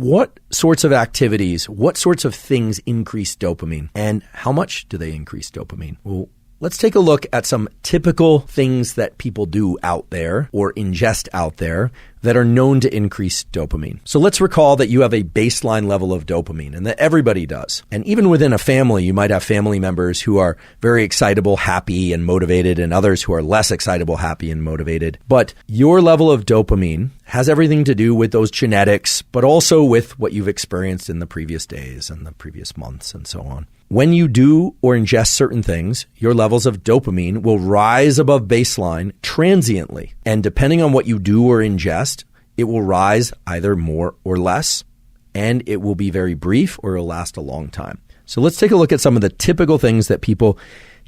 What sorts of activities, what sorts of things increase dopamine, and how much do they increase dopamine? Well, let's take a look at some typical things that people do out there or ingest out there that are known to increase dopamine. So let's recall that you have a baseline level of dopamine and that everybody does. And even within a family, you might have family members who are very excitable, happy, and motivated, and others who are less excitable, happy, and motivated. But your level of dopamine has everything to do with those genetics, but also with what you've experienced in the previous days and the previous months and so on. When you do or ingest certain things, your levels of dopamine will rise above baseline transiently. And depending on what you do or ingest, it will rise either more or less, and it will be very brief or it'll last a long time. So let's take a look at some of the typical things that people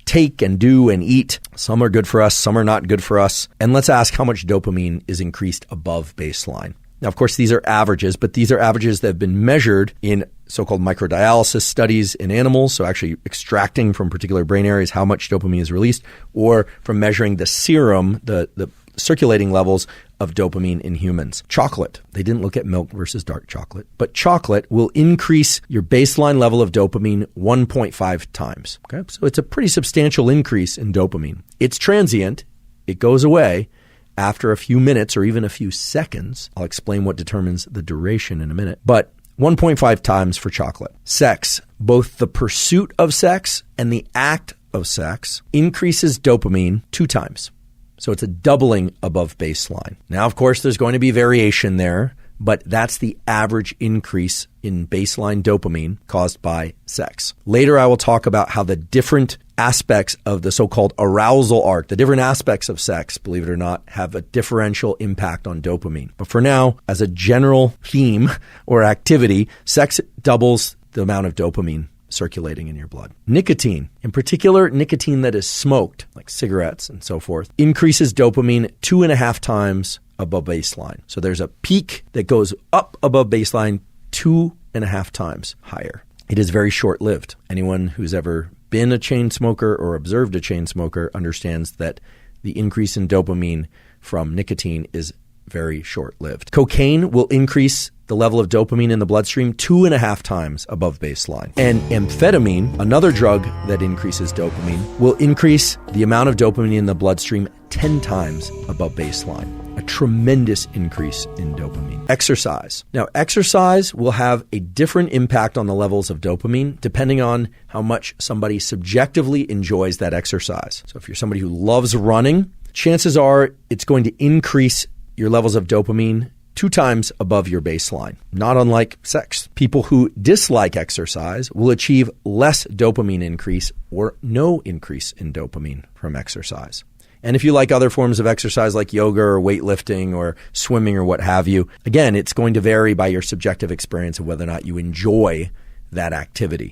take and do and eat. Some are good for us, some are not good for us. And let's ask how much dopamine is increased above baseline. Now, of course, these are averages, but these are averages that have been measured in so-called microdialysis studies in animals, so actually extracting from particular brain areas how much dopamine is released, or from measuring the serum, the circulating levels of dopamine in humans. Chocolate. They didn't look at milk versus dark chocolate, but chocolate will increase your baseline level of dopamine 1.5 times. Okay, so it's a pretty substantial increase in dopamine. It's transient. It goes away after a few minutes or even a few seconds. I'll explain what determines the duration in a minute, but 1.5 times for chocolate. Sex, both the pursuit of sex and the act of sex, increases dopamine 2 times. So it's a doubling above baseline. Now, of course, there's going to be variation there, but that's the average increase in baseline dopamine caused by sex. Later, I will talk about how the different aspects of the so-called arousal arc, the different aspects of sex, believe it or not, have a differential impact on dopamine. But for now, as a general theme or activity, sex doubles the amount of dopamine circulating in your blood. Nicotine, in particular nicotine that is smoked, like cigarettes and so forth, increases dopamine 2.5 times above baseline. So there's a peak that goes up above baseline 2.5 times higher. It is very short-lived. Anyone who's ever been a chain smoker or observed a chain smoker understands that the increase in dopamine from nicotine is very short-lived. Cocaine will increase the level of dopamine in the bloodstream 2.5 times above baseline. And amphetamine, another drug that increases dopamine, will increase the amount of dopamine in the bloodstream 10 times above baseline. A tremendous increase in dopamine. Exercise. Now, exercise will have a different impact on the levels of dopamine depending on how much somebody subjectively enjoys that exercise. So if you're somebody who loves running, chances are it's going to increase your levels of dopamine 2 times above your baseline, not unlike sex. People who dislike exercise will achieve less dopamine increase or no increase in dopamine from exercise. And if you like other forms of exercise like yoga or weightlifting or swimming or what have you, again, it's going to vary by your subjective experience of whether or not you enjoy that activity.